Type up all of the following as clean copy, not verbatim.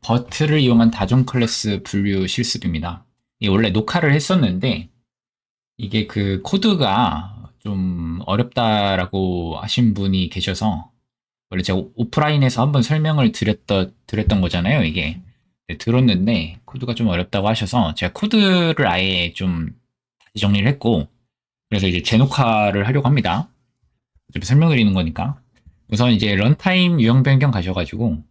버트를 이용한 다중 클래스 분류 실습입니다. 이게 원래 녹화를 했었는데 이게 그 코드가 좀 어렵다라고 하신 분이 계셔서 원래 제가 오프라인에서 한번 설명을 드렸던 거잖아요, 이게. 네, 들었는데 코드가 좀 어렵다고 하셔서 제가 코드를 아예 좀 다시 정리를 했고 그래서 이제 재녹화를 하려고 합니다. 어차피 설명드리는 거니까. 우선 이제 런타임 유형 변경 가셔가지고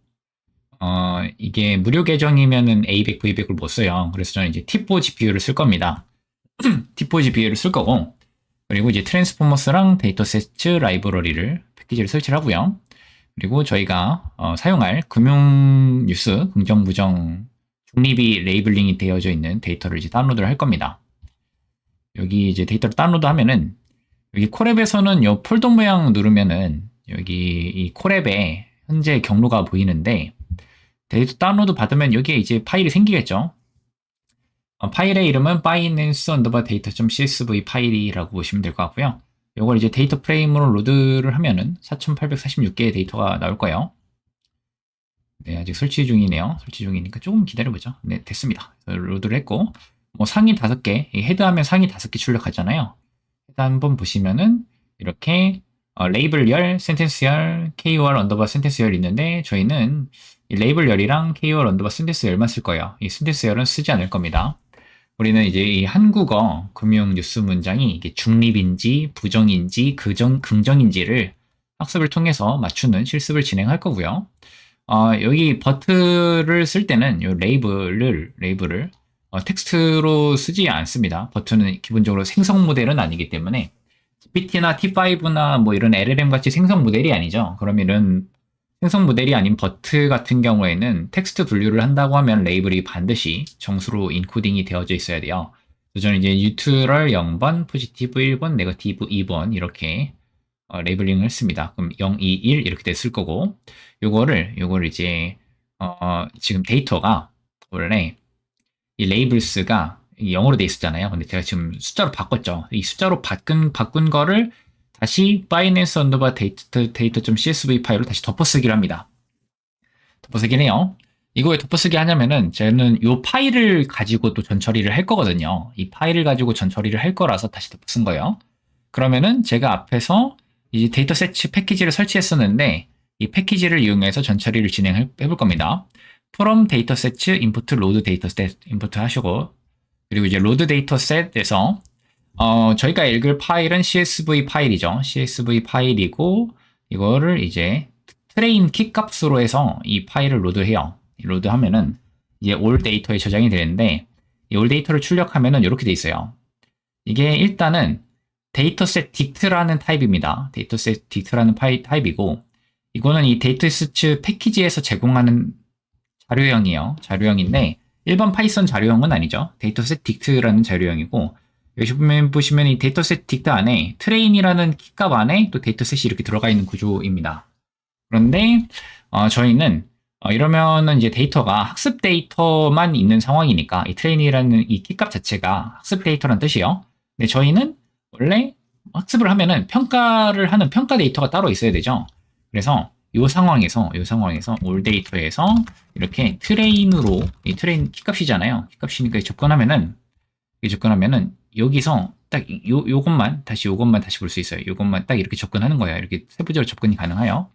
이게 무료 계정이면은 A100, V100을 못 써요. 그래서 저는 이제 T4 GPU를 쓸 겁니다. T4 GPU를 쓸 거고, 그리고 이제 트랜스포머스랑 데이터세트 라이브러리를 패키지를 설치를 하고요. 그리고 저희가 사용할 금융 뉴스, 긍정, 부정, 중립이 레이블링이 되어져 있는 데이터를 이제 다운로드를 할 겁니다. 여기 이제 데이터를 다운로드 하면은, 여기 콜앱에서는 이 폴더 모양 누르면은, 여기 이 콜앱에 현재 경로가 보이는데, 데이터 다운로드 받으면 여기에 이제 파일이 생기겠죠. 파일의 이름은 binance data.csv 파일이라고 보시면 될 것 같고요. 이걸 이제 데이터 프레임으로 로드를 하면은 4846개의 데이터가 나올 거예요. 네, 아직 설치 중이네요. 설치 중이니까 조금 기다려보죠. 네, 됐습니다. 로드를 했고, 뭐 상위 5개, 헤드하면 상위 5개 출력하잖아요. 헤드 한번 보시면은 이렇게 레이블 열, 센텐스 열, KOR 언더바 센텐스 열 있는데 저희는 이 레이블 열이랑 KOR 언더바 센텐스 열만 쓸 거예요. 이 센텐스 열은 쓰지 않을 겁니다. 우리는 이제 이 한국어 금융 뉴스 문장이 이게 중립인지 부정인지 긍정인지를 학습을 통해서 맞추는 실습을 진행할 거고요. 여기 버트를 쓸 때는 이 레이블을 텍스트로 쓰지 않습니다. 버트는 기본적으로 생성 모델은 아니기 때문에 GPT나 T5나 뭐 이런 LLM 같이 생성 모델이 아니죠. 그러면은 생성 모델이 아닌 버트 같은 경우에는 텍스트 분류를 한다고 하면 레이블이 반드시 정수로 인코딩이 되어져 있어야 돼요. 그래서 저는 이제 뉴트럴 0번, 포지티브 1번, 네거티브 2번 이렇게 레이블링을 했습니다. 그럼 0, 2, 1 이렇게 됐을 거고 요거를 이제 지금 데이터가 원래 이 레이블스가 0으로 돼 있었잖아요. 근데 제가 지금 숫자로 바꿨죠. 이 숫자로 바꾼 거를 다시 binance data.csv 파일로 다시 덮어쓰기를 합니다. 덮어쓰기를 해요. 이거 왜 덮어쓰기 하냐면은 저는 이 파일을 가지고 또 전처리를 할 거거든요. 이 파일을 가지고 전처리를 할 거라서 다시 덮어쓴 거예요. 그러면은 제가 앞에서 이 데이터셋 패키지를 설치했었는데 이 패키지를 이용해서 전처리를 진행해 볼 겁니다. from dataset input load dataset input 하시고 그리고 이제 load dataset에서 저희가 읽을 파일은 CSV 파일이죠. CSV 파일이고 이거를 이제 트레인 키 값으로 해서 이 파일을 로드해요. 로드하면은 이제 올 데이터에 저장이 되는데 이 올 데이터를 출력하면은 이렇게 돼 있어요. 이게 일단은 데이터셋 딕트라는 타입입니다. 데이터셋 딕트라는 타입이고 이거는 이 데이터셋 패키지에서 제공하는 자료형이에요. 자료형인데 일반 파이썬 자료형은 아니죠. 데이터셋 딕트라는 자료형이고 여기 보시면 이 데이터셋 딕트 안에 트레인이라는 키값 안에 또 데이터셋이 이렇게 들어가 있는 구조입니다. 그런데 저희는 이러면은 이제 데이터가 학습 데이터만 있는 상황이니까 이 트레인이라는 이 키값 자체가 학습 데이터란 뜻이에요. 근데 저희는 원래 학습을 하면은 평가를 하는 평가 데이터가 따로 있어야 되죠. 그래서 이 상황에서 올 데이터에서 이렇게 트레인으로 이 트레인 키값이잖아요. 키값이니까 접근하면은 여기서 딱 요것만 다시 볼 수 있어요. 요것만 딱 이렇게 접근하는 거예요. 이렇게 세부적으로 접근이 가능해요.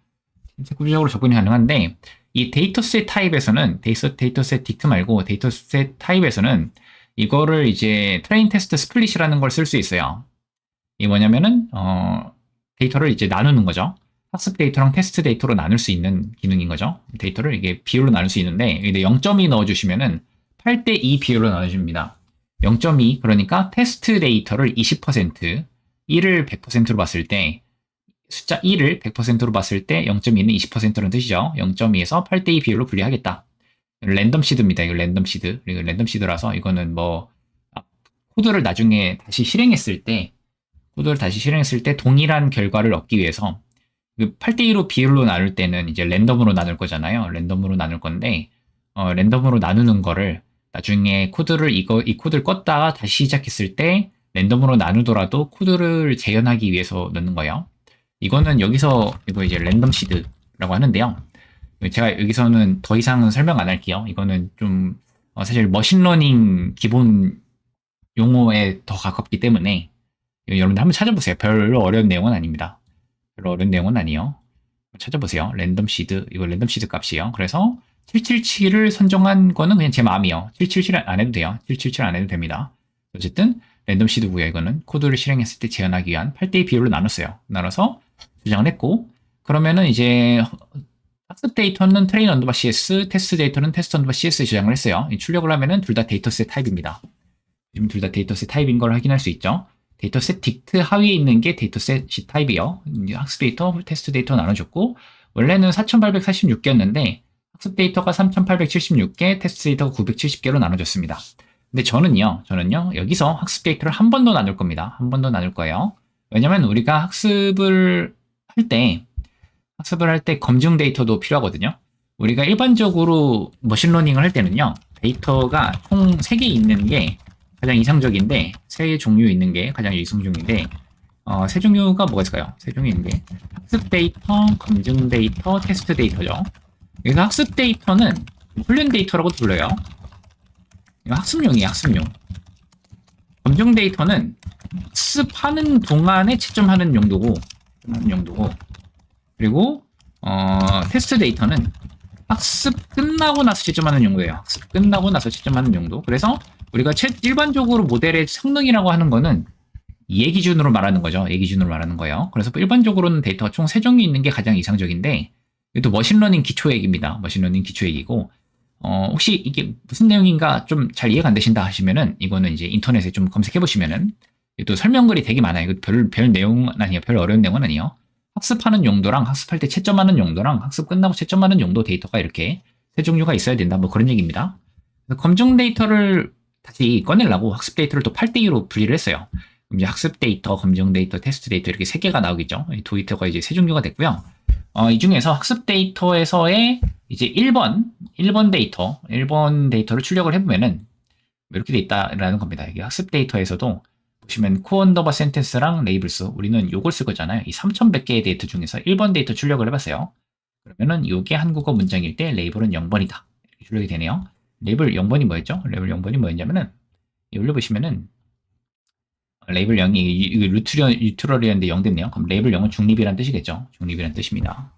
세부적으로 접근이 가능한데 이 데이터셋 타입에서는 데이터셋 딕트 말고 데이터셋 타입에서는 이거를 이제 트레인 테스트 스플릿이라는 걸 쓸 수 있어요. 이게 뭐냐면은 데이터를 이제 나누는 거죠. 학습 데이터랑 테스트 데이터로 나눌 수 있는 기능인 거죠. 데이터를 이게 비율로 나눌 수 있는데 0.2 넣어주시면은 8대2 비율로 나눠줍니다. 0.2 그러니까 테스트 데이터를 20%, 1을 100%로 봤을 때 숫자 1을 100%로 봤을 때 0.2는 20%라는 뜻이죠. 0.2에서 8대2 비율로 분리하겠다. 랜덤 시드입니다. 이거 랜덤 시드. 그리고 랜덤 시드라서 이거는 뭐 코드를 나중에 다시 실행했을 때 동일한 결과를 얻기 위해서 8대2로 비율로 나눌 때는 이제 랜덤으로 나눌 거잖아요. 랜덤으로 나눌 건데 랜덤으로 나누는 거를 나중에 이 코드를 껐다가 다시 시작했을 때 랜덤으로 나누더라도 코드를 재현하기 위해서 넣는 거예요. 이거는 여기서 이거 이제 랜덤 시드라고 하는데요. 제가 여기서는 더 이상은 설명 안 할게요. 이거는 좀 사실 머신러닝 기본 용어에 더 가깝기 때문에 여러분들 한번 찾아보세요. 별로 어려운 내용은 아닙니다. 별로 어려운 내용은 아니에요. 찾아보세요. 랜덤 시드, 이거 랜덤 시드 값이에요. 그래서 777을 선정한 거는 그냥 제 마음이에요. 777 안 해도 돼요. 777 안 해도 됩니다. 어쨌든 랜덤 시드고요. 이거는 코드를 실행했을 때 재현하기 위한 8대2 비율로 나눴어요. 나눠서 주장을 했고, 그러면은 이제 학습 데이터는 트레인 언더바 CS, 테스트 데이터는 테스트 언더바 CS 주장을 했어요. 출력을 하면은 둘 다 데이터셋 타입입니다. 지금 둘 다 데이터셋 타입인 걸 확인할 수 있죠. 데이터셋 딕트 하위에 있는 게 데이터셋 타입이요. 학습 데이터, 테스트 데이터 나눠줬고, 원래는 4846개였는데, 학습 데이터가 3876개, 테스트 데이터가 970개로 나눠졌습니다. 근데 저는요, 여기서 학습 데이터를 한 번 더 나눌 겁니다. 한 번 더 나눌 거예요. 왜냐면 우리가 학습을 할 때 검증 데이터도 필요하거든요. 우리가 일반적으로 머신러닝을 할 때는요, 데이터가 총 3개 있는 게 가장 이상적인데, 세 종류 있는 게 가장 이상적인데, 세 종류가 뭐가 있을까요? 세 종류 있는 게 학습 데이터, 검증 데이터, 테스트 데이터죠. 여기서 학습 데이터는 훈련 데이터라고 불러요. 이거 학습용이에요, 학습용. 검증 데이터는 학습하는 동안에 채점하는 용도고, 그리고 테스트 데이터는 학습 끝나고 나서 채점하는 용도예요. 학습 끝나고 나서 채점하는 용도. 그래서 우리가 일반적으로 모델의 성능이라고 하는 거는 얘 기준으로 말하는 거죠. 얘 기준으로 말하는 거예요. 그래서 일반적으로는 데이터가 총 3종이 있는 게 가장 이상적인데, 이것도 머신러닝 기초 얘기입니다. 머신러닝 기초 얘기고, 혹시 이게 무슨 내용인가 좀 잘 이해가 안 되신다 하시면은, 이거는 이제 인터넷에 좀 검색해 보시면은, 또 설명글이 되게 많아요. 이거 별 내용은 아니에요. 별 어려운 내용은 아니에요. 학습하는 용도랑 학습할 때 채점하는 용도랑 학습 끝나고 채점하는 용도 데이터가 이렇게 세 종류가 있어야 된다. 뭐 그런 얘기입니다. 검증 데이터를 다시 꺼내려고 학습 데이터를 또 8대2로 분리를 했어요. 이제 학습 데이터, 검증 데이터, 테스트 데이터 이렇게 3개가 나오겠죠. 이 데이터가 이제 세 종류가 됐고요. 이 중에서 학습 데이터에서의 이제 1번 데이터를 출력을 해보면은 이렇게 돼 있다라는 겁니다. 이게 학습 데이터에서도 보시면 코 언더바 센텐스랑 레이블스, 우리는 요걸 쓸 거잖아요. 이 3100개의 데이터 중에서 1번 데이터 출력을 해봤어요. 그러면은 요게 한국어 문장일 때 레이블은 0번이다. 이렇게 출력이 되네요. 레이블 0번이 뭐였죠? 레이블 0번이 뭐였냐면은 여기 보시면은 레이블 0이 뉴트럴이었는데 0 됐네요. 그럼 레이블 0은 중립이란 뜻이겠죠. 중립이란 뜻입니다.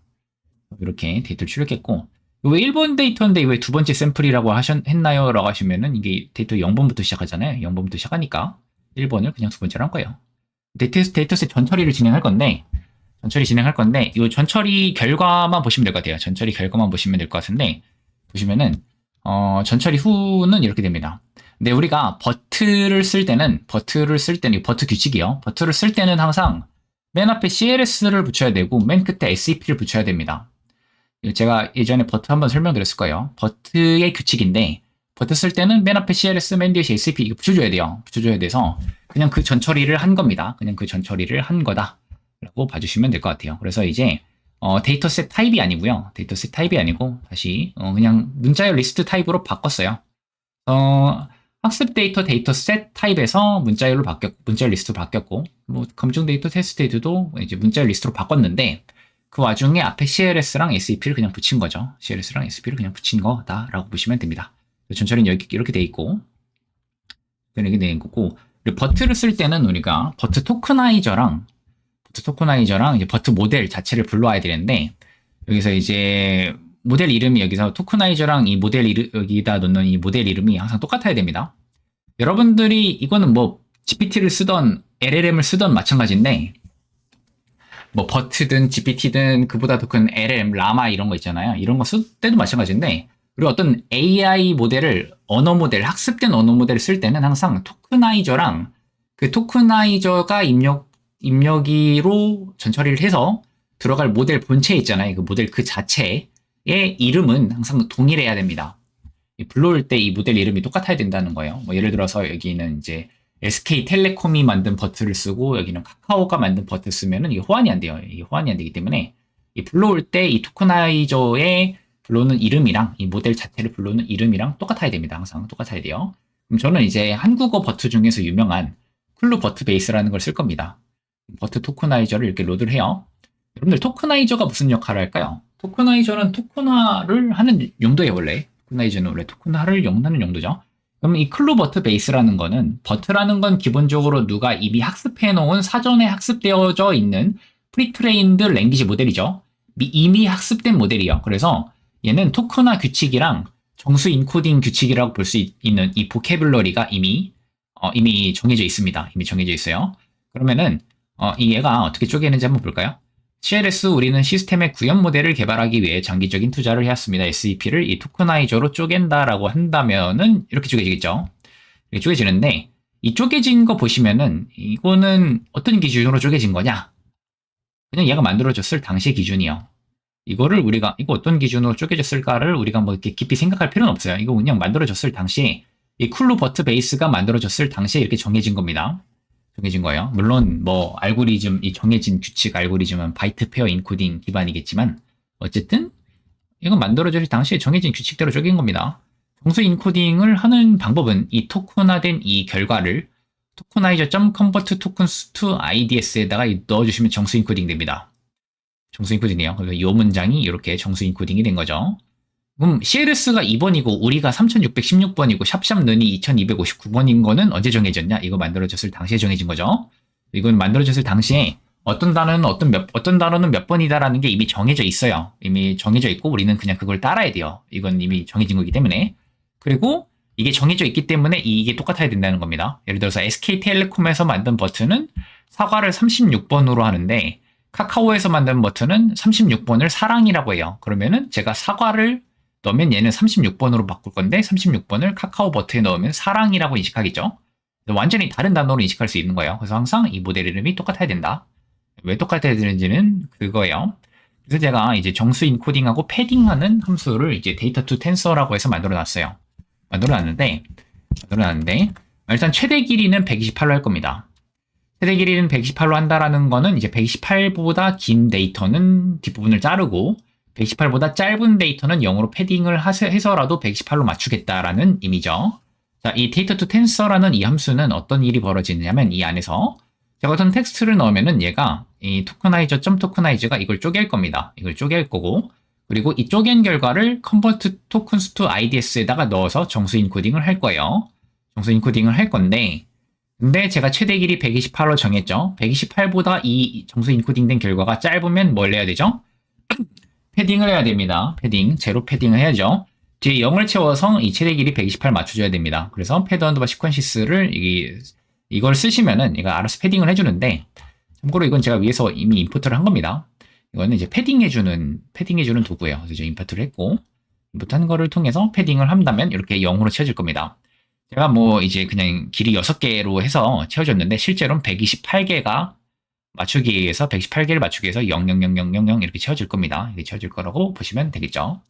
이렇게 데이터를 출력했고, 왜 1번 데이터인데 왜 두 번째 샘플이라고 했나요? 라고 하시면은 이게 데이터 0번부터 시작하잖아요. 0번부터 시작하니까 1번을 그냥 두 번째로 한 거예요. 데이터셋 전처리를 진행할 건데, 이 전처리 결과만 보시면 될 것 같아요. 전처리 결과만 보시면 될 것 같은데, 보시면은, 전처리 후는 이렇게 됩니다. 근데 우리가 버트를 쓸 때는, 버트 규칙이요. 버트를 쓸 때는 항상 맨 앞에 CLS를 붙여야 되고, 맨 끝에 SEP를 붙여야 됩니다. 제가 예전에 버트 한번 설명드렸을 거예요. 버트의 규칙인데, 버트 쓸 때는 맨 앞에 CLS, 맨 뒤에 SEP 이거 붙여줘야 돼요. 붙여줘야 돼서 그냥 그 전처리를 한 겁니다. 그냥 그 전처리를 한 거다 라고 봐주시면 될 것 같아요. 그래서 이제 데이터셋 타입이 아니고요. 데이터셋 타입이 아니고 다시 그냥 문자열 리스트 타입으로 바꿨어요. 학습 데이터셋 타입에서 문자열 리스트로 바뀌었고, 뭐 검증 데이터, 테스트 데이터도 이제 문자열 리스트로 바꿨는데, 그 와중에 앞에 CLS랑 SEP를 그냥 붙인 거죠. CLS랑 SEP를 그냥 붙인 거다라고 보시면 됩니다. 전처리는 이렇게 돼 있고, 이렇게 돼 있고, 그리고 버트를 쓸 때는 우리가 버트 토크나이저랑 이제 버트 모델 자체를 불러와야 되는데, 여기서 이제 모델 이름이 여기서 토크나이저랑 이 모델 여기다 넣는 이 모델 이름이 항상 똑같아야 됩니다. 여러분들이 이거는 뭐 GPT를 쓰던 LLM을 쓰던 마찬가지인데, 뭐 버트든 GPT든 그보다 더 큰 LLM, 라마 이런 거 있잖아요. 이런 거 쓸 때도 마찬가지인데, 그리고 어떤 AI 모델을 학습된 언어 모델을 쓸 때는 항상 토크나이저랑 그 토크나이저가 입력이로 전처리를 해서 들어갈 모델 본체 있잖아요. 그 모델 그 자체의 이름은 항상 동일해야 됩니다. 불러올 때 이 모델 이름이 똑같아야 된다는 거예요. 뭐 예를 들어서 여기는 이제 SK텔레콤이 만든 버트를 쓰고 여기는 카카오가 만든 버트 쓰면은 이게 호환이 안 돼요. 이게 호환이 안 되기 때문에 이 불러올 때 이 토크나이저의 불러오는 이름이랑 이 모델 자체를 불러오는 이름이랑 똑같아야 됩니다. 항상 똑같아야 돼요. 그럼 저는 이제 한국어 버트 중에서 유명한 클루 버트 베이스라는 걸 쓸 겁니다. 버트 토크나이저를 이렇게 로드를 해요. 여러분들 토크나이저가 무슨 역할을 할까요? 토커나이저는 토큰화를 하는 용도예요, 원래. 토커나이저는 원래 토큰화를 하는 용도죠. 그럼 이 클루버트 베이스라는 거는, 버트라는 건 기본적으로 누가 이미 학습해 놓은 사전에 학습되어져 있는 프리트레인드 랭귀지 모델이죠. 이미 학습된 모델이에요. 그래서 얘는 토큰화 규칙이랑 정수 인코딩 규칙이라고 볼 수 있는 이 보캐블러리가 이미 정해져 있습니다. 이미 정해져 있어요. 그러면은 이 얘가 어떻게 쪼개는지 한번 볼까요? CLS 우리는 시스템의 구현 모델을 개발하기 위해 장기적인 투자를 해왔습니다. SEP를 이 토커나이저로 쪼갠다라고 한다면은 이렇게 쪼개지겠죠. 이렇게 쪼개지는데 이 쪼개진 거 보시면은 이거는 어떤 기준으로 쪼개진 거냐? 그냥 얘가 만들어졌을 당시의 기준이요. 이거 어떤 기준으로 쪼개졌을까를 우리가 뭐 이렇게 깊이 생각할 필요는 없어요. 이거 그냥 만들어졌을 당시에 이 쿨루버트 베이스가 만들어졌을 당시에 이렇게 정해진 겁니다. 정해진 거예요. 물론 뭐 알고리즘, 이 정해진 규칙 알고리즘은 바이트 페어 인코딩 기반이겠지만 어쨌든 이건 만들어질 당시에 정해진 규칙대로 쪼갠 겁니다. 정수 인코딩을 하는 방법은 이 토큰화된 이 결과를 tokenizer.convert tokens to IDS에다가 넣어주시면 정수 인코딩 됩니다. 정수 인코딩이에요. 그래서 이 문장이 이렇게 정수 인코딩이 된 거죠. 그럼 CLS가 2번이고 우리가 3616번이고 샵샵는이 2259번인 거는 언제 정해졌냐? 이거 만들어졌을 당시에 정해진 거죠. 이건 만들어졌을 당시에 어떤 단어는 몇 번이다라는 게 이미 정해져 있어요. 이미 정해져 있고 우리는 그냥 그걸 따라야 돼요. 이건 이미 정해진 거기 때문에. 그리고 이게 정해져 있기 때문에 이게 똑같아야 된다는 겁니다. 예를 들어서 SK텔레콤에서 만든 버튼은 사과를 36번으로 하는데 카카오에서 만든 버튼은 36번을 사랑이라고 해요. 그러면은 제가 사과를 넣으면 얘는 36번으로 바꿀 건데 36번을 카카오 버튼에 넣으면 사랑이라고 인식하겠죠. 완전히 다른 단어로 인식할 수 있는 거예요. 그래서 항상 이 모델 이름이 똑같아야 된다. 왜 똑같아야 되는지는 그거예요. 그래서 제가 이제 정수 인코딩하고 패딩하는 함수를 이제 데이터 투 텐서라고 해서 만들어 놨는데 일단 최대 길이는 128로 할 겁니다. 최대 길이는 128로 한다라는 거는 이제 128보다 긴 데이터는 뒷부분을 자르고 128보다 짧은 데이터는 0으로 패딩을 해서라도 128로 맞추겠다라는 의미죠. 자, 이 데이터 투 텐서라는 이 함수는 어떤 일이 벌어지냐면 이 안에서 제가 어떤 텍스트를 넣으면은 얘가 이 tokenizer.tokenize가 이걸 쪼갤 겁니다. 이걸 쪼갤 거고 그리고 이 쪼갠 결과를 convert tokens to IDS에다가 넣어서 정수 인코딩을 할 거예요. 정수 인코딩을 할 건데 근데 제가 최대 길이 128로 정했죠. 128보다 이 정수 인코딩된 결과가 짧으면 뭘 해야 되죠? 패딩을 해야 됩니다. 제로 패딩을 해야죠. 뒤에 0을 채워서 이 최대 길이 128 맞춰줘야 됩니다. 그래서 패드 언더바 시퀀시스를 이걸 쓰시면은 이거 알아서 패딩을 해주는데 참고로 이건 제가 위에서 이미 임포트를 한 겁니다. 이거는 이제 패딩해주는 도구예요. 그래서 제가 임포트를 했고 임포트하는 거를 통해서 패딩을 한다면 이렇게 0으로 채워질 겁니다. 제가 뭐 이제 그냥 길이 6개로 해서 채워줬는데 실제로는 128개가 맞추기 위해서 118개를 맞추기 위해서 00000 이렇게 채워질 겁니다. 이렇게 채워질 거라고 보시면 되겠죠.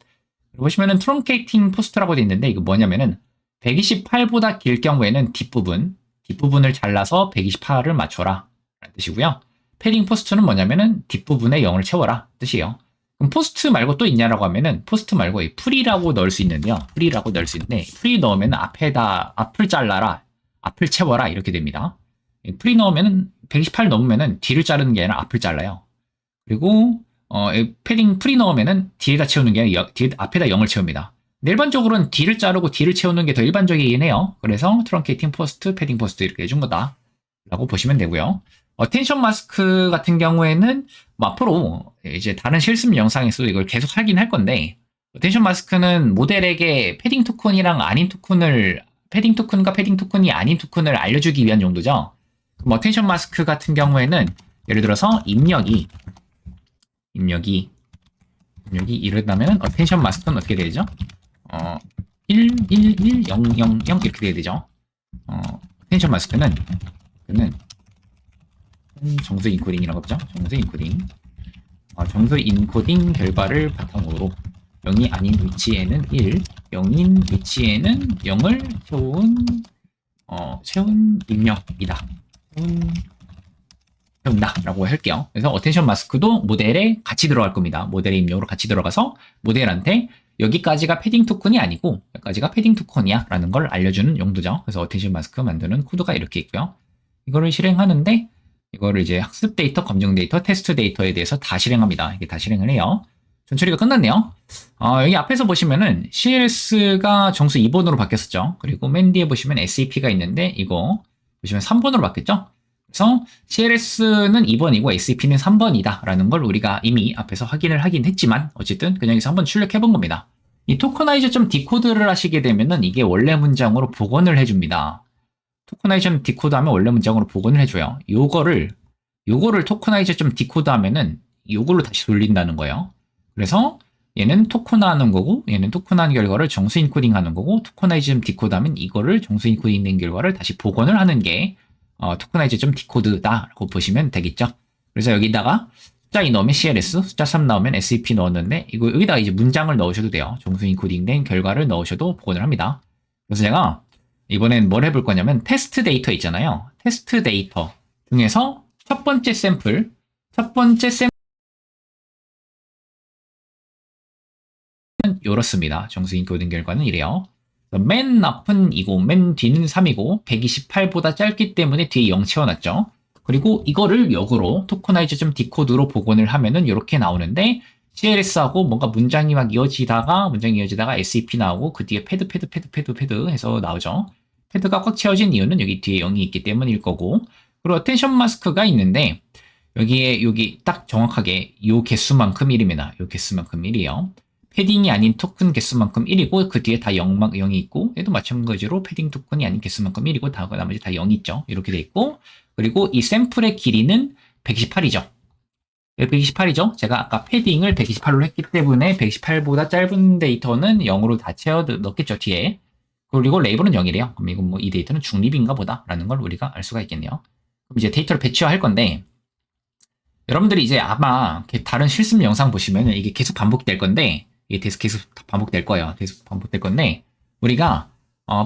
그리고 보시면은 트렁케이팅 포스트라고 되어 있는데 이거 뭐냐면은 128보다 길 경우에는 뒷부분을 잘라서 128을 맞춰라 라는 뜻이고요. 패딩 포스트는 뭐냐면은 뒷부분에 0을 채워라 뜻이에요. 그럼 포스트 말고 또 있냐라고 하면은 포스트 말고 풀이라고 넣을 수 있는데요. 풀이 넣으면 앞을 잘라라, 앞을 채워라 이렇게 됩니다. 풀이 넣으면 128 넘으면은 뒤를 자르는 게 아니라 앞을 잘라요. 그리고 패딩 풀이 넣으면은 뒤에다 채우는 게 아니라 앞에다 0을 채웁니다. 일반적으로는 뒤를 자르고 뒤를 채우는 게 더 일반적이긴 해요. 그래서 트렁케이팅 포스트, 패딩 포스트 이렇게 해준 거다 라고 보시면 되고요. 어텐션 마스크 같은 경우에는 뭐 앞으로 이제 다른 실습 영상에서도 이걸 계속 하긴 할 건데 어텐션 마스크는 모델에게 패딩 토큰과 패딩 토큰이 아닌 토큰을 알려주기 위한 용도죠. 그럼 어텐션 마스크 같은 경우에는 예를 들어서 입력이 이러다면 어텐션 마스크는 어떻게 되죠? 111000 이렇게 돼야 되죠. 어텐션 마스크는 정수 인코딩이라고 하죠. 정수 인코딩 결과를 바탕으로 0이 아닌 위치에는 1, 0인 위치에는 0을 채운 입력이다. 채운다 라고 할게요. 그래서 어텐션 마스크도 모델에 같이 들어갈 겁니다. 모델의 입력으로 같이 들어가서 모델한테 여기까지가 패딩 토큰이 아니고 여기까지가 패딩 토큰이야 라는 걸 알려주는 용도죠. 그래서 어텐션 마스크 만드는 코드가 이렇게 있고요. 이거를 실행하는데 이거를 이제 학습 데이터, 검증 데이터, 테스트 데이터에 대해서 다 실행합니다. 이게 다 실행을 해요. 처리가 끝났네요. 여기 앞에서 보시면은 CLS가 정수 2번으로 바뀌었었죠. 그리고 맨 뒤에 보시면 SAP가 있는데 이거 보시면 3번으로 바뀌었죠. 그래서 CLS는 2번이고 SAP는 3번이다 라는 걸 우리가 이미 앞에서 확인을 하긴 했지만 어쨌든 그냥 여기서 한번 출력해 본 겁니다. 이 토커나이저 디코드를 하시게 되면은 이게 원래 문장으로 복원을 해줍니다. 토커나이저 디코드 하면 원래 문장으로 복원을 해줘요. 요거를 토커나이저 디코드 하면은 요걸로 다시 돌린다는 거예요. 그래서 얘는 토커나하는 거고 얘는 토커나한 결과를 정수 인코딩 하는 거고 토커나이저 디코드 하면 이거를 정수 인코딩 된 결과를 다시 복원을 하는 게 토커나이저 디코드다라고 보시면 되겠죠. 그래서 여기다가 숫자 2 넣으면 CLS, 숫자 3 넣으면 SAP 넣었는데 이거 여기다가 이제 문장을 넣으셔도 돼요. 정수 인코딩 된 결과를 넣으셔도 복원을 합니다. 그래서 제가 이번엔 뭘 해볼 거냐면 테스트 데이터 있잖아요. 테스트 데이터 중에서 첫 번째 샘플 이렇습니다. 정수 인코딩 결과는 이래요. 맨 앞은 2고 맨 뒤는 3이고 128보다 짧기 때문에 뒤에 0 채워놨죠. 그리고 이거를 역으로 토커나이저 디코드로 복원을 하면은 이렇게 나오는데 CLS하고 뭔가 문장이 이어지다가 SAP 나오고 그 뒤에 패드 해서 나오죠. 패드가 꽉 채워진 이유는 여기 뒤에 0이 있기 때문일 거고 그리고 어텐션 마스크가 있는데 여기 딱 정확하게 요 개수만큼 1입니다. 요 개수만큼 1이에요. 패딩이 아닌 토큰 개수만큼 1이고 그 뒤에 다 0이 있고 얘도 마찬가지로 패딩 토큰이 아닌 개수만큼 1이고 나머지 다 0이 있죠. 이렇게 돼 있고 그리고 이 샘플의 길이는 128이죠. 128이죠. 제가 아까 패딩을 128로 했기 때문에 128보다 짧은 데이터는 0으로 다 채워 넣겠죠. 뒤에. 그리고 레이블은 0이래요. 그럼 이건 이 데이터는 중립인가 보다 라는 걸 우리가 알 수가 있겠네요. 그럼 이제 데이터를 배치할 건데 여러분들이 이제 아마 다른 실습 영상 보시면 이게 계속 반복될 건데 이게 계속 반복될 거예요. 계속 반복될 건데 우리가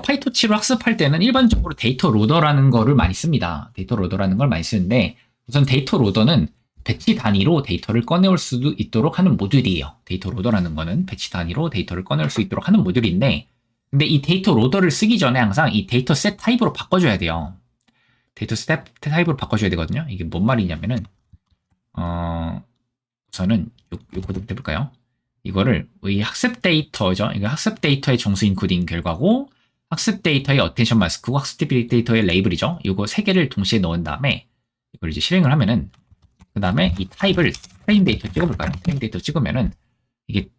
파이토치로 학습할 때는 일반적으로 데이터 로더라는 거를 많이 씁니다. 데이터 로더라는 걸 많이 쓰는데 우선 데이터 로더는 배치 단위로 데이터를 꺼내올 수도 있도록 하는 모듈이에요. 데이터 로더라는 거는 배치 단위로 데이터를 꺼낼 수 있도록 하는 모듈인데 근데 이 데이터 로더를 쓰기 전에 항상 이 데이터 셋 타입으로 바꿔줘야 돼요. 데이터 셋 타입으로 바꿔줘야 되거든요. 이게 뭔 말이냐면은 우선은 요 코드부터 해볼까요? 이거를 이 학습 데이터죠. 이거 학습 데이터의 정수 인코딩 결과고 학습 데이터의 어텐션 마스크고 학습 데이터의 레이블이죠. 이거 세 개를 동시에 넣은 다음에 이걸 이제 실행을 하면은 그 다음에 이 타입을 트레인 데이터 찍어볼까요? 트레인 데이터 찍으면은 이게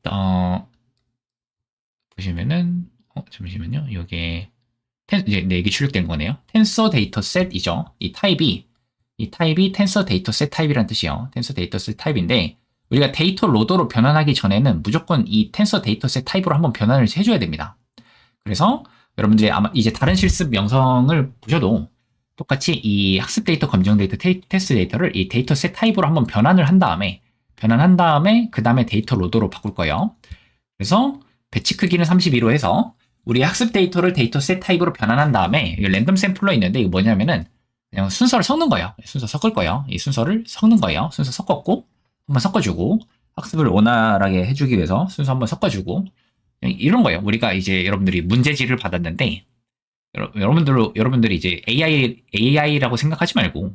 보시면은 잠시만요. 이게 이제 4개 출력된 거네요. 텐서 데이터 셋이죠. 이 타입이 텐서 데이터 셋 타입이라는 뜻이에요. 텐서 데이터 셋 타입인데 우리가 데이터 로더로 변환하기 전에는 무조건 이 텐서 데이터 셋 타입으로 한번 변환을 해줘야 됩니다. 그래서 여러분들이 아마 이제 다른 실습 영상을 보셔도 똑같이 이 학습 데이터, 검정 데이터, 테스트 데이터를 이 데이터 셋 타입으로 한번 변환한 다음에 그 다음에 데이터 로더로 바꿀 거예요. 그래서 배치 크기는 32로 해서 우리 학습 데이터를 데이터 셋 타입으로 변환한 다음에 랜덤 샘플러 있는데 이거 뭐냐면은 그냥 순서를 섞는 거예요. 순서 섞을 거예요. 이 순서를 섞는 거예요. 순서 섞었고 한번 섞어주고 학습을 원활하게 해주기 위해서 순서 한번 섞어주고 이런 거예요. 우리가 이제 여러분들이 문제지를 받았는데 여러분들이 이제 AI라고 생각하지 말고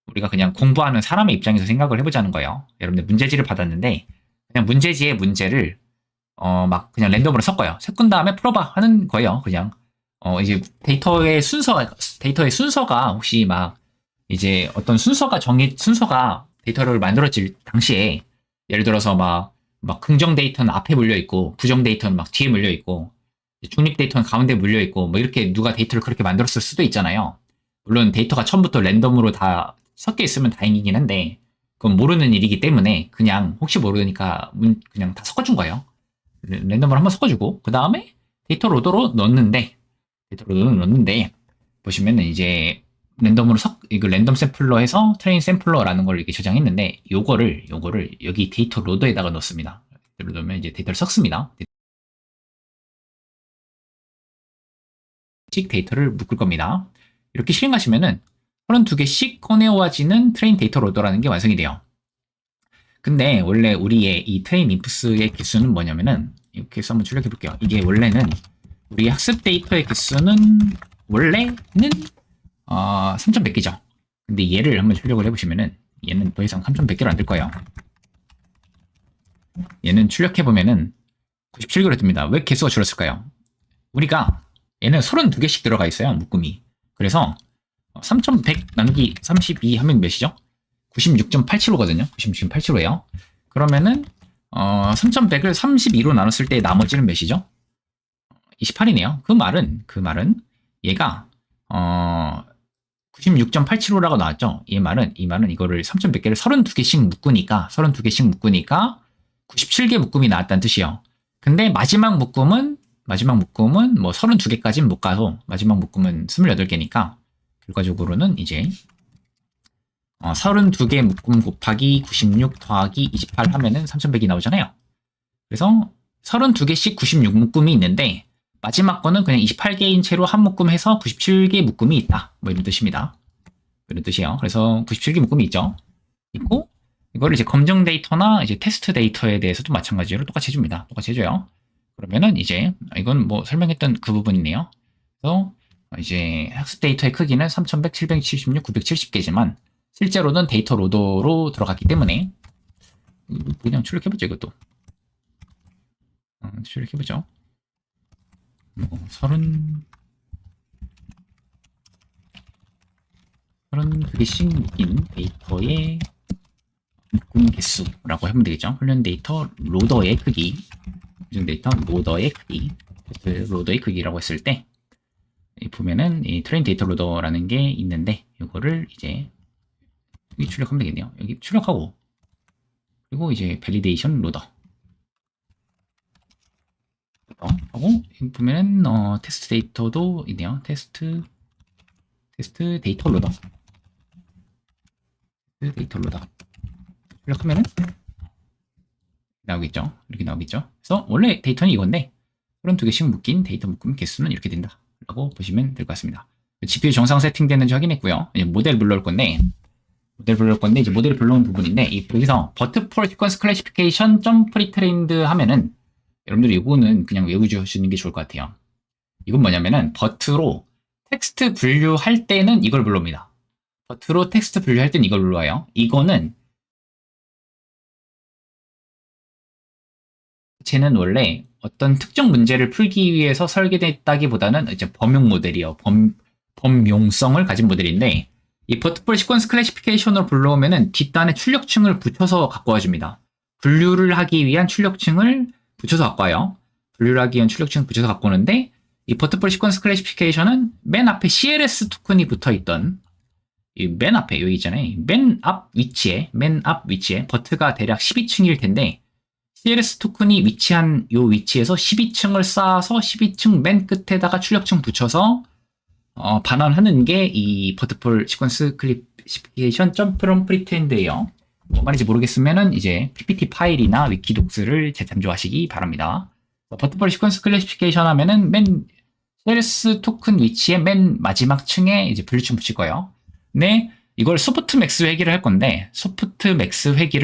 우리가 그냥 공부하는 사람의 입장에서 생각을 해보자는 거예요. 여러분들 문제지를 받았는데 그냥 문제지의 문제를 막 그냥 랜덤으로 섞어요. 섞은 다음에 풀어봐 하는 거예요. 그냥 이제 데이터의 순서가 혹시 막 이제 어떤 순서가 데이터를 만들어질 당시에 예를 들어서 막 긍정 데이터는 앞에 물려 있고 부정 데이터는 막 뒤에 물려 있고 중립 데이터는 가운데 물려 있고 뭐 이렇게 누가 데이터를 그렇게 만들었을 수도 있잖아요. 물론 데이터가 처음부터 랜덤으로 다 섞여 있으면 다행이긴 한데 그건 모르는 일이기 때문에 그냥 혹시 모르니까 그냥 다 섞어준 거예요. 랜덤으로 한번 섞어주고 그 다음에 데이터 로더로 넣는데 보시면은 이제 랜덤으로 이거 랜덤 샘플러 해서 트레인 샘플러라는 걸 이렇게 저장했는데 요거를 여기 데이터 로더에다가 넣습니다. 데이터 넣으면 이제 데이터를 섞습니다. 데이터를 묶을 겁니다. 이렇게 실행하시면은 32개씩 꺼내와지는 트레인 데이터 로더라는 게 완성이 돼요. 근데 원래 우리의 이 트레인 인풋의 개수는 뭐냐면은 이렇게 해서 한번 출력해 볼게요. 이게 원래는 우리 학습 데이터의 개수는 원래는 3100개죠. 근데 얘를 한번 출력을 해보시면은 얘는 더 이상 3100개로 안 될 거예요. 얘는 출력해보면은 97개로 뜹니다. 왜 개수가 줄었을까요? 우리가 얘는 32개씩 들어가 있어요. 묶음이. 그래서 3100 나누기 32 하면 몇이죠? 96.87호거든요. 96.87호예요. 그러면은 3100을 32로 나눴을 때 나머지는 몇이죠? 28이네요. 그 말은 얘가 96.875라고 나왔죠. 이 말은 이거를 3100개를 32개씩 묶으니까 97개 묶음이 나왔다는 뜻이에요. 근데 마지막 묶음은 뭐 32개까지는 못 가서 마지막 묶음은 28개니까 결과적으로는 이제 32개 묶음 곱하기 96 더하기 28 하면은 3100이 나오잖아요. 그래서 32개씩 96 묶음이 있는데 마지막 거는 그냥 28개인 채로 한 묶음 해서 97개 묶음이 있다. 뭐 이런 뜻입니다. 이런 뜻이에요. 그래서 97개 묶음이 있고 이거를 이제 검증 데이터나 이제 테스트 데이터에 대해서도 마찬가지로 똑같이 해줍니다. 똑같이 해줘요. 그러면은 이제 이건 뭐 설명했던 그 부분이네요. 그래서 이제 학습 데이터의 크기는 3100, 776, 970개지만 실제로는 데이터 로더로 들어갔기 때문에 그냥 출력해보죠. 이것도 출력해보죠. 뭐 32개씩 묶인 데이터의 묶음 개수라고 하면 되겠죠. 훈련 데이터 로더의 크기, 검증 데이터 로더의 크기, 로더의 크기라고 했을 때 보면은 이 트레인 데이터 로더라는 게 있는데 이거를 이제 여기 출력하면 되겠네요. 여기 출력하고 그리고 이제 밸리데이션 로더 하고 보면은 테스트 데이터도 있네요. 테스트 데이터 로더 출력하면은 나오겠죠. 이렇게 나오겠죠. 그래서 원래 데이터는 이건데 32개씩 묶인 데이터 묶음 개수는 이렇게 된다 라고 보시면 될 것 같습니다. GPU 정상 세팅되는지 확인했고요. 이제 모델 불러올 건데 이제 모델 불러온 부분인데 여기서 버트폴 시퀀스 클래시피케이션 점 프리트레인드 하면은 여러분들이 이거는 그냥 외워주시는 게 좋을 것 같아요. 이건 뭐냐면은 버트로 텍스트 분류할 때는 이걸 불러옵니다. 버트로 텍스트 분류할 때는 이걸 불러와요. 이거는 쟤는 원래 어떤 특정 문제를 풀기 위해서 설계됐다기보다는 이제 범용 모델이요. 범용성을 가진 모델인데 이 버트폴 시퀀스 클래시피케이션으로 불러오면은 뒷단에 출력층을 붙여서 갖고 와줍니다. 분류를 하기 위한 출력층을 붙여서 갖고 와요. 분류를 하기 위한 출력층을 붙여서 갖고 오는데 이 버트폴 시퀀스 클래시피케이션은 맨 앞에 CLS 토큰이 붙어있던 이 맨 앞에 여기 있잖아요. 맨 앞 위치에 버트가 대략 12층일 텐데 CLS 토큰이 위치한 요 위치에서 12층을 쌓아서 12층 맨 끝에다가 출력층 붙여서 반환하는 게 이 버트폴 시퀀스 클래시피케이션 점프롬 프리트엔드예요. 뭐 말인지 모르겠으면은 이제 PPT 파일이나 위키독스를 재참조하시기 바랍니다. 버트폴 시퀀스 클래시피케이션 하면은 맨 CLS 토큰 위치에 맨 마지막 층에 이제 분류층 붙일 거예요. 근데 이걸 소프트맥스 회기를 할 건데 소프트맥스 회기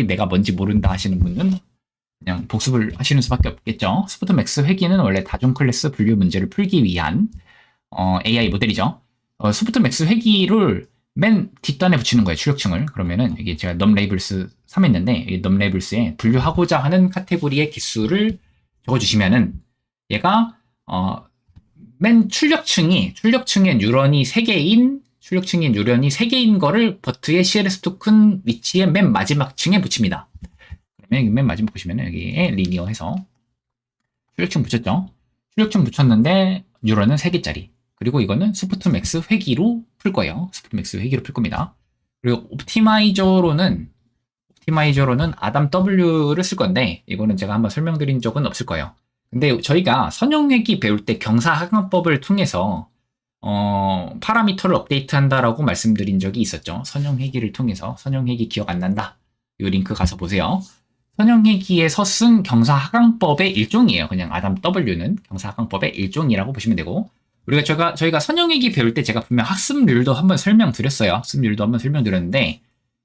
내가 뭔지 모른다 하시는 분은 그냥 복습을 하시는 수밖에 없겠죠. 소프트맥스 회기는 원래 다중 클래스 분류 문제를 풀기 위한 AI 모델이죠. 소프트맥스 회기를 맨 뒷단에 붙이는 거예요. 출력층을. 그러면은 이게 제가 넘레이블스 3 했는데 이 넘레이블스에 분류하고자 하는 카테고리의 기수를 적어주시면은 얘가 맨 출력층에 뉴런이 3개인 거를 버트의 CLS 토큰 위치에 맨 마지막 층에 붙입니다. 그러면 맨 마지막 보시면은 여기에 리니어해서 출력층 붙였죠. 출력층 붙였는데 뉴런은 3개짜리. 그리고 이거는 소프트맥스 회기로 풀 거예요. 소프트맥스 회기로 풀 겁니다. 그리고 옵티마이저로는 아담 W를 쓸 건데 이거는 제가 한번 설명드린 적은 없을 거예요. 근데 저희가 선형회기 배울 때 경사하강법을 통해서 파라미터를 업데이트한다라고 말씀드린 적이 있었죠. 선형회기를 통해서 선형회기 기억 안 난다. 이 링크 가서 보세요. 선형회기에서 쓴 경사하강법의 일종이에요. 그냥 아담 W는 경사하강법의 일종이라고 보시면 되고 우리가 저희가 선형회기 배울 때 제가 분명 학습률도 한번 설명드렸어요. 학습률도 한번 설명드렸는데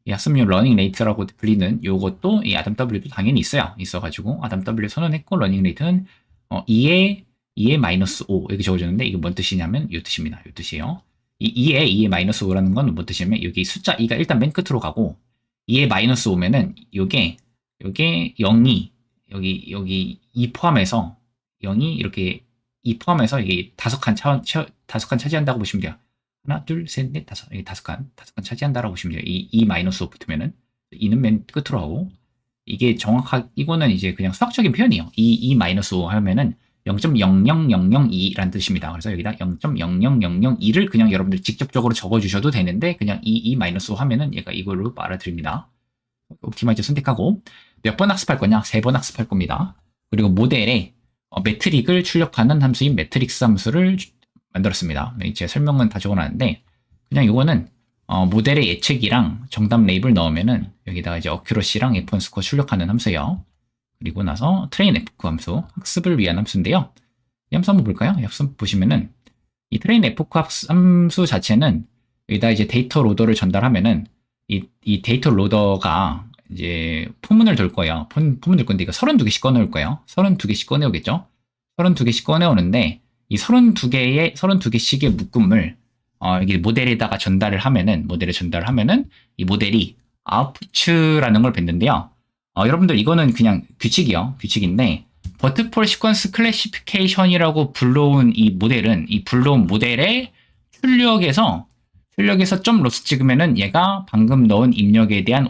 이 학습률 러닝 레이트라고 불리는 요것도 이 아담 W도 당연히 있어가지고 아담 W 선언했고 러닝 레이트는 2의 마이너스 5 이렇게 적어줬는데 이게 뭔 뜻이냐면 이 뜻입니다. 이 뜻이에요. 이 2의 마이너스 5라는 건 뭔 뜻이냐면 여기 숫자 2가 일단 맨 끝으로 가고 2의 마이너스 5면은 요게 요게 0이 여기 2 포함해서 0이 이렇게 2 포함해서 이게 다섯 칸 차지한다고 보시면 돼요. 하나, 둘, 셋, 넷, 다섯. 여기 다섯 칸 차지한다라고 보시면 돼요. 이 마이너스 5 붙으면은 2는 맨 끝으로 하고 이게 이거는 이제 그냥 수학적인 표현이에요. 이 마이너스 5 하면은 0.00002라는 뜻입니다. 그래서 여기다 0.00002를 그냥 여러분들 직접적으로 적어주셔도 되는데 그냥 이 마이너스 5 하면은 얘가 이걸로 알아들입니다. 옵티마이저 선택하고 몇 번 학습할 거냐? 3번 학습할 겁니다. 그리고 모델에 매트릭을 출력하는 함수인 매트릭스 함수를 만들었습니다. 제 설명은 다 적어놨는데 그냥 이거는 모델의 예측이랑 정답 레이블 넣으면은 여기다가 이제 어큐러시랑 F1 스코어 출력하는 함수예요. 그리고 나서 트레인 F9 함수, 학습을 위한 함수인데요. 이 함수 한번 볼까요? 이 함수 보시면은 이 트레인 F9 함수 자체는 여기다 이제 데이터 로더를 전달하면은 이 데이터 로더가 이제 포문을 돌 거예요. 포문 돌 건데 이거 32개씩 꺼내올 거예요. 32개씩 꺼내오겠죠? 32개씩 꺼내오는데 이 32개씩의 묶음을 여기 모델에다가 전달을 하면은 이 모델이 아웃풋라는 걸 뱉는데요. 여러분들 이거는 그냥 규칙이요. 규칙인데 버트폴 시퀀스 클래시피케이션이라고 불러온 이 모델은 이 불러온 모델의 출력에서 점 로스 찍으면은 얘가 방금 넣은 입력에 대한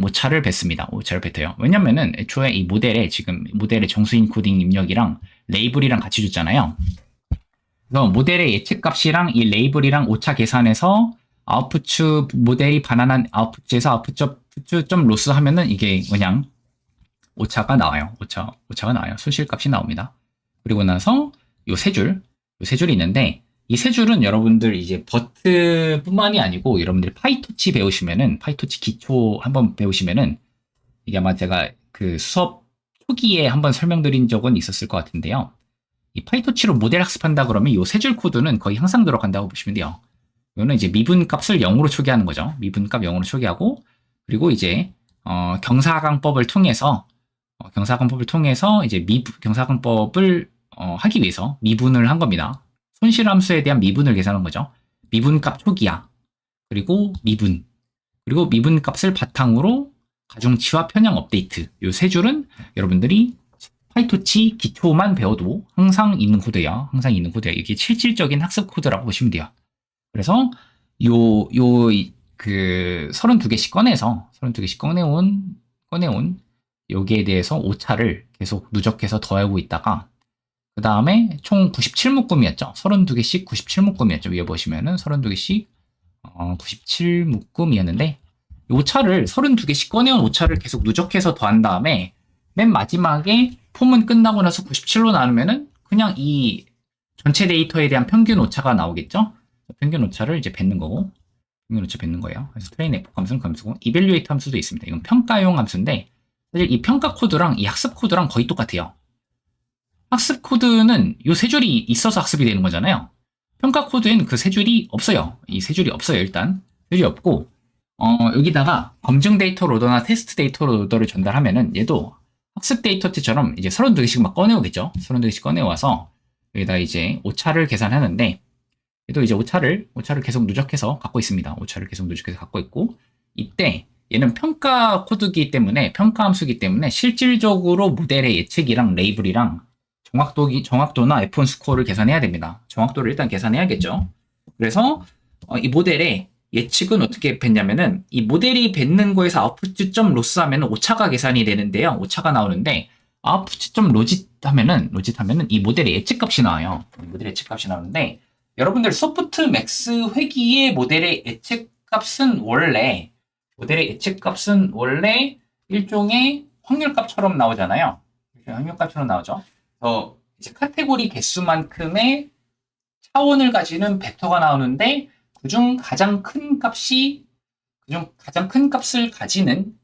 오차를 뱉습니다. 오차를 뱉어요. 왜냐면은 애초에 이 모델의 정수인 코딩 입력이랑 레이블이랑 같이 줬잖아요. 그래서 모델의 예측값이랑 이 레이블이랑 오차 계산해서 아웃풋 모델이 반환한 아웃풋에서 아웃풋 점 로스 하면은 이게 그냥 오차가 나와요. 오차가 나와요. 손실값이 나옵니다. 그리고 나서 요 세 줄이 있는데 이 세 줄은 여러분들 이제 버트뿐만이 아니고 여러분들이 파이토치 파이토치 기초 한번 배우시면은 이게 아마 제가 그 수업 초기에 한번 설명드린 적은 있었을 것 같은데요. 이 파이토치로 모델 학습한다 그러면 이 세 줄 코드는 거의 항상 들어간다고 보시면 돼요. 이거는 이제 미분값을 0으로 초기하는 거죠. 미분값 0으로 초기하고 그리고 이제 경사강법을 통해서 이제 경사강법을 하기 위해서 미분을 한 겁니다. 손실함수에 대한 미분을 계산한 거죠. 미분값 초기화 그리고 미분값을 바탕으로 가중치와 편향 업데이트 이 세 줄은 여러분들이 파이토치 기초만 배워도 항상 있는 코드예요. 이게 실질적인 학습 코드라고 보시면 돼요. 그래서 그 32개씩 꺼내온 여기에 대해서 오차를 계속 누적해서 더하고 있다가 그 다음에 총 97묶음이었죠. 32개씩 97묶음이었죠. 위에 보시면은 32개씩 97묶음이었는데 오차를 32개씩 꺼내온 오차를 계속 누적해서 더한 다음에 맨 마지막에 폼은 끝나고 나서 97로 나누면은 그냥 이 전체 데이터에 대한 평균 오차가 나오겠죠. 평균 오차를 이제 뱉는 거예요. 그래서 트레인 F 함수고 이밸류에이트 함수도 있습니다. 이건 평가용 함수인데 사실 이 평가 코드랑 이 학습 코드랑 거의 똑같아요. 학습 코드는 이 세 줄이 있어서 학습이 되는 거잖아요. 평가 코드에는 그 세 줄이 없어요. 이 세 줄이 없어요. 일단 세 줄이 없고 여기다가 검증 데이터 로더나 테스트 데이터 로더를 전달하면은 얘도 학습 데이터처럼 이제 32개씩 막 꺼내오겠죠. 32개씩 꺼내와서 여기다 이제 오차를 계산하는데 얘도 이제 오차를 계속 누적해서 갖고 있습니다. 있고 이때 얘는 평가 코드기 때문에 평가 함수기 때문에 실질적으로 모델의 예측이랑 레이블이랑 정확도나 F1 스코어를 계산해야 됩니다. 정확도를 일단 계산해야겠죠. 그래서 이 모델의 예측은 어떻게 뱉냐면은 이 모델이 뱉는 거에서 아웃풋 점 로스 하면은 오차가 계산이 되는데요. 오차가 나오는데 아웃풋 점 로짓 하면은 이 모델의 예측값이 나와요. 나오는데 여러분들 소프트 맥스 회기의 모델의 예측값은 원래 일종의 확률값처럼 나오잖아요. 확률값처럼 나오죠. 그래서 이제 카테고리 개수만큼의 차원을 가지는 벡터가 나오는데 그중 가장 큰 값을 가지는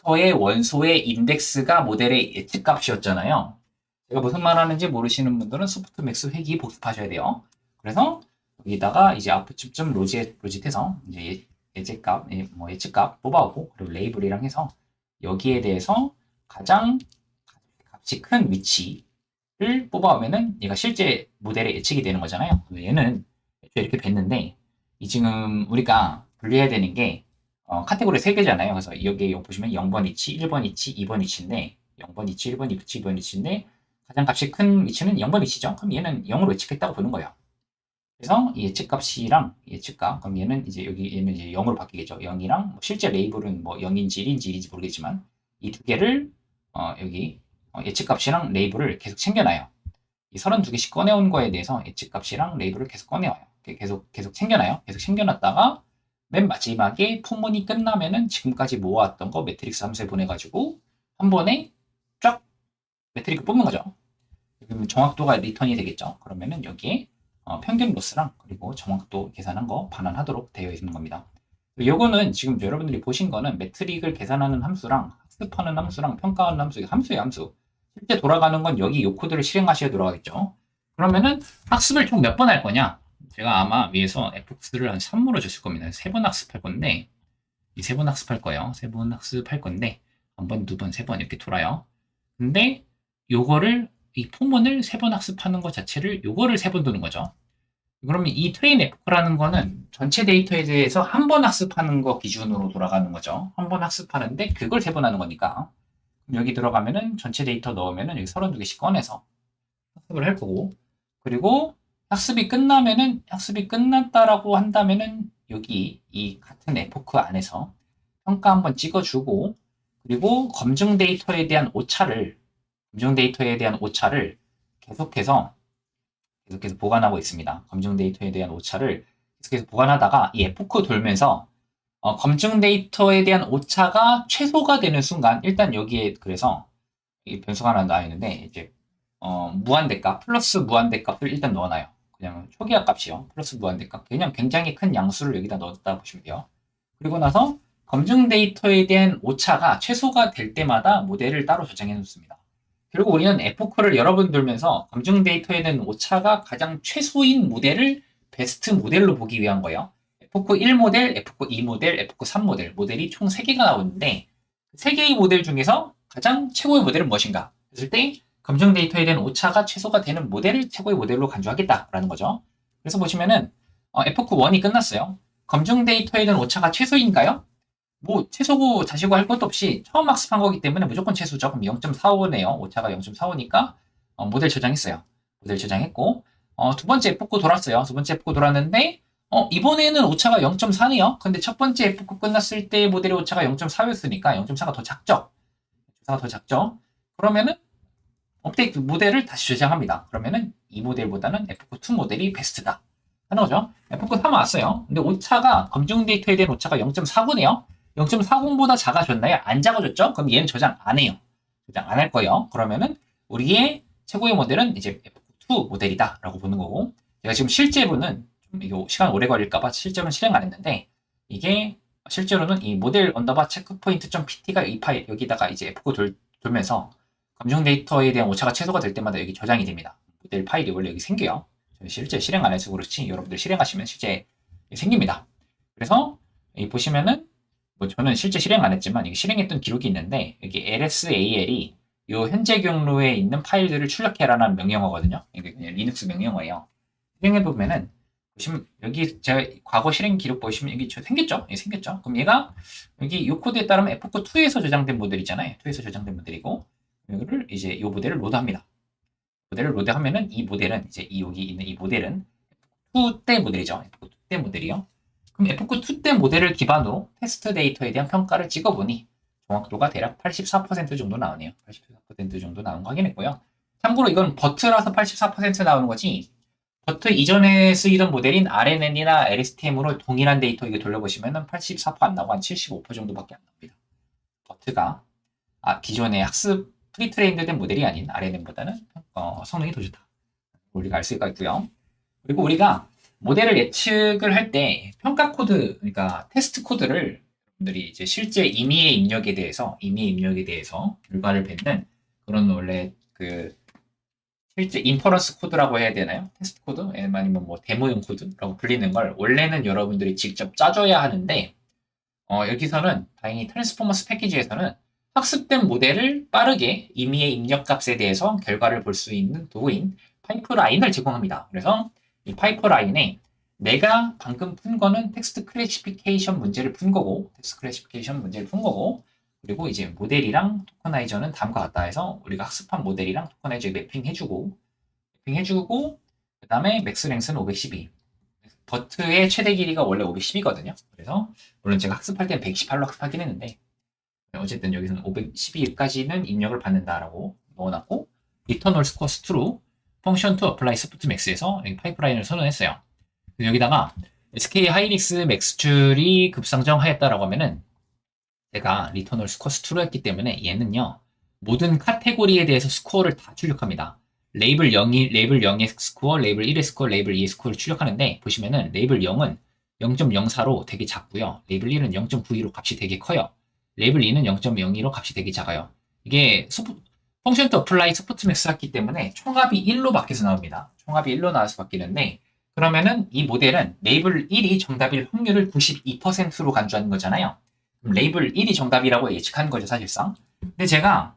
벡터의 원소의 인덱스가 모델의 예측값이었잖아요. 제가 무슨 말 하는지 모르시는 분들은 소프트 맥스 회기 복습하셔야 돼요. 그래서 여기다가 이제 아웃풋 점 로짓해서 이제 예측값 뽑아오고 그리고 레이블이랑 해서 여기에 대해서 가장 값이 큰 위치를 뽑아오면은 얘가 실제 모델의 예측이 되는 거잖아요. 얘는 이렇게 뱉는데 이 지금 우리가 분리해야 되는 게 카테고리 3개잖아요. 그래서 여기 보시면 0번 위치, 1번 위치, 2번 위치인데 0번 위치, 1번 위치, 2번 위치인데 가장 값이 큰 위치는 0번 위치죠. 그럼 얘는 0으로 예측했다고 보는 거예요. 그래서 이 예측값이랑 예측값, 그럼 얘는 이제 얘는 이제 0으로 바뀌겠죠. 0이랑 실제 레이블은 뭐 0인지 1인지 1인지 모르겠지만 이 두 개를 여기 예측값이랑 레이블을 계속 챙겨놔요. 이 32개씩 꺼내온 거에 대해서 예측값이랑 레이블을 계속 꺼내와요. 계속 챙겨놔요. 계속 챙겨놨다가 맨 마지막에 포문이 끝나면은 지금까지 모아왔던 거 매트릭스 함수에 보내가지고 한 번에 쫙 매트릭을 뽑는 거죠. 그러면 정확도가 리턴이 되겠죠. 그러면은 여기에 평균 로스랑 그리고 정확도 계산한 거 반환하도록 되어 있는 겁니다. 요거는 지금 여러분들이 보신 거는 매트릭을 계산하는 함수랑 학습하는 함수랑 평가하는 함수, 함수의 함수. 실제 돌아가는 건 여기 요 코드를 실행하셔야 돌아가겠죠. 그러면은 학습을 총 몇 번 할 거냐? 제가 아마 위에서 fx를 한 3으로 줬을 겁니다. 3번 학습할 건데, 이 3번 학습할 거예요. 3번 학습할 건데, 한 번, 두 번, 세 번 이렇게 돌아요. 근데 요거를 이 포문을 3번 학습하는 것 자체를 요거를 3번 도는 거죠. 그러면 이 트레인 F라는 거는 전체 데이터에 대해서 한 번 학습하는 거 기준으로 돌아가는 거죠. 한 번 학습하는데 그걸 3번 하는 거니까. 여기 들어가면은 전체 데이터 넣으면은 여기 32개씩 꺼내서 학습을 할 거고. 그리고 학습이 끝났다라고 한다면은 여기 이 같은 에포크 안에서 평가 한번 찍어주고, 그리고 검증 데이터에 대한 오차를 계속해서 보관하고 있습니다. 검증 데이터에 대한 오차를 계속해서 보관하다가 이 에포크 돌면서 검증 데이터에 대한 오차가 최소가 되는 순간, 일단 여기에 그래서 이 변수가 하나 나와 있는데 이제 무한대값 플러스 무한대값을 일단 넣어놔요. 그냥 초기화 값이요. 플러스 무한대값. 그냥 굉장히 큰 양수를 여기다 넣었다 보시면 돼요. 그리고 나서 검증 데이터에 대한 오차가 최소가 될 때마다 모델을 따로 저장해 놓습니다. 결국 우리는 에포크를 여러 번 돌면서 검증 데이터에 대한 오차가 가장 최소인 모델을 베스트 모델로 보기 위한 거예요. 에포크 1모델, 에포크 2모델, 에포크 3모델, 모델이 총 3개가 나오는데 3개의 모델 중에서 가장 최고의 모델은 무엇인가 했을 때 검증 데이터에 대한 오차가 최소가 되는 모델을 최고의 모델로 간주하겠다라는 거죠. 그래서 보시면은 에포크 1이 끝났어요. 검증 데이터에 대한 오차가 최소인가요? 뭐 최소고 자시고 할 것도 없이 처음 학습한 거기 때문에 무조건 최소죠. 그럼 0.45네요. 오차가 0.45니까 모델 저장했어요. 모델 저장했고 두 번째 에포크 돌았어요. 두 번째 에포크 돌았는데 이번에는 오차가 0.4네요. 근데 첫 번째 에포크 끝났을 때 모델의 오차가 0.4였으니까 0.4가 더 작죠. 0.4가 더 작죠. 그러면은 업데이트 모델을 다시 저장합니다. 그러면은 이 모델보다는 에포크 2 모델이 베스트다 하는 거죠. 에포크 3 왔어요. 근데 오차가 검증 데이터에 대한 오차가 0.49네요. 0.40보다 작아졌나요? 안 작아졌죠? 그럼 얘는 저장 안 해요. 저장 안 할 거예요. 그러면은 우리의 최고의 모델은 이제 F2 모델이다라고 보는 거고, 제가 지금 실제로는 좀 이거 시간 오래 걸릴까봐 실제로는 실행 안 했는데, 이게 실제로는 이 모델 언더바 체크포인트.pt가 이 파일 여기다가 이제 F9 돌면서 검증 데이터에 대한 오차가 최소가 될 때마다 여기 저장이 됩니다. 모델 파일이 원래 여기 생겨요. 실제 실행 안 해서 그렇지 여러분들 실행하시면 실제 생깁니다. 그래서 여기 보시면은 뭐 저는 실제 실행 안 했지만 이게 실행했던 기록이 있는데 여기 lsal이 이 현재 경로에 있는 파일들을 출력해라는 명령어거든요. 이게 그냥 리눅스 명령어예요. 실행해 보면은 보시면 여기 제가 과거 실행 기록 보시면 여기 생겼죠? 예, 생겼죠? 그럼 얘가 여기 이 코드에 따르면 F2에서 저장된 모델이잖아요. 2에서 저장된 모델이고 이거를 이제 이 모델을 로드합니다. 모델을 로드하면은 이 모델은 이제 여기 있는 이 모델은 F2 때 모델이죠. F2 때 모델이요. 그럼 F9 때 모델을 기반으로 테스트 데이터에 대한 평가를 찍어보니 정확도가 대략 84% 정도 나오네요. 84% 정도 나온 거 확인했고요. 참고로 이건 버트라서 84% 나오는 거지, 버트 이전에 쓰이던 모델인 RNN이나 LSTM으로 동일한 데이터 이거 돌려보시면 84%안 나오고 한 75% 정도밖에 안 나옵니다. 버트가 기존의 학습 프리트레인드 된 모델이 아닌 RNN보다는 성능이 더 좋다. 우리가 알 수가 있고요. 그리고 우리가 모델을 예측을 할 때 평가 코드, 그러니까 테스트 코드를 여러분들이 이제 실제 임의의 입력에 대해서 결과를 뱉는 그런 원래 그 실제 인퍼런스 코드라고 해야 되나요? 테스트 코드? 아니면 뭐 데모용 코드라고 불리는 걸 원래는 여러분들이 직접 짜줘야 하는데 여기서는 다행히 트랜스포머스 패키지에서는 학습된 모델을 빠르게 임의의 입력 값에 대해서 결과를 볼 수 있는 도구인 파이프라인을 제공합니다. 그래서 이 파이프라인에 내가 방금 푼 거는 텍스트 클래시피케이션 문제를 푼 거고, 그리고 이제 모델이랑 토커나이저는 다음과 같다 해서 우리가 학습한 모델이랑 토커나이저 매핑해주고, 그 다음에 맥스 랭스는 512. 버트의 최대 길이가 원래 510이거든요. 그래서 물론 제가 학습할 때는 128로 학습하긴 했는데 어쨌든 여기서는 512까지는 입력을 받는다라고 넣어놨고 return all scores true, function to apply soft max에서 파이프라인을 선언했어요. 여기다가 SK 하이닉스 맥스출이 급상정하였다라고 하면은 제가 return all scores true로 했기 때문에 얘는요 모든 카테고리에 대해서 스코어를 다 출력합니다. 레이블 0의 스코어, 레이블 1의 스코어, 레이블 2의 스코어를 출력하는데 보시면은 레이블 0은 0.04로 되게 작고요. 레이블 1은 0.92로 값이 되게 커요. 레이블 2는 0.02로 값이 되게 작아요. 이게 펑션 투 어플라이 소프트 맥스 했기 때문에 총합이 1로 바뀌어서 나옵니다. 총합이 1로 나와서 바뀌는데 그러면은 이 모델은 레이블 1이 정답일 확률을 92%로 간주하는 거잖아요. 그럼 레이블 1이 정답이라고 예측하는 거죠, 사실상. 근데 제가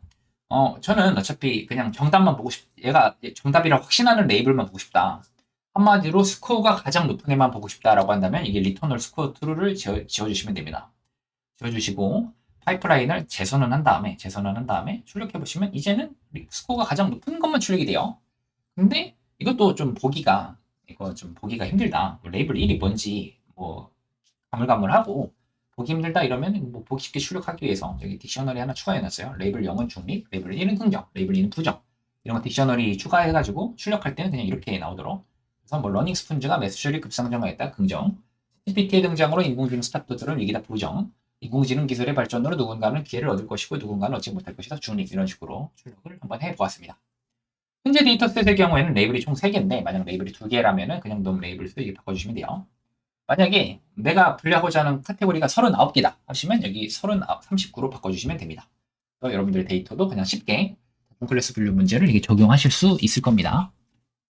저는 어차피 그냥 정답만 보고 얘가 정답이라고 확신하는 레이블만 보고 싶다. 한마디로 스코어가 가장 높은 애만 보고 싶다라고 한다면 이게 리터널 스코어 트루를 지워주시면 됩니다. 지워주시고 파이프라인을 재선언한 다음에 출력해 보시면 이제는 스코어가 가장 높은 것만 출력이 돼요. 근데 이것도 좀 보기가 힘들다. 레이블 1이 뭔지 뭐 가물가물하고 보기 힘들다 이러면 뭐 보기 쉽게 출력하기 위해서 여기 딕셔너리 하나 추가해놨어요. 레이블 0은 중립, 레이블 1은 긍정, 레이블 2는 부정. 이런 거 딕셔너리 추가해가지고 출력할 때는 그냥 이렇게 나오도록. 그래서 뭐 러닝 스푼즈가 매스処리 급상정하였다 긍정. GPT의 등장으로 인공지능 스타트들은 위기다 부정. 인공지능 기술의 발전으로 누군가는 기회를 얻을 것이고 누군가는 얻지 못할 것이다 중립. 이런 식으로 출력을 한번 해보았습니다. 현재 데이터셋의 경우에는 레이블이 총 3개인데 만약 레이블이 2개라면 그냥 놈 레이블 수 이렇게 바꿔주시면 돼요. 만약에 내가 분류하고자 하는 카테고리가 39개다 하시면 여기 39로 바꿔주시면 됩니다. 여러분들 데이터도 그냥 쉽게 클래스 분류 문제를 이렇게 적용하실 수 있을 겁니다.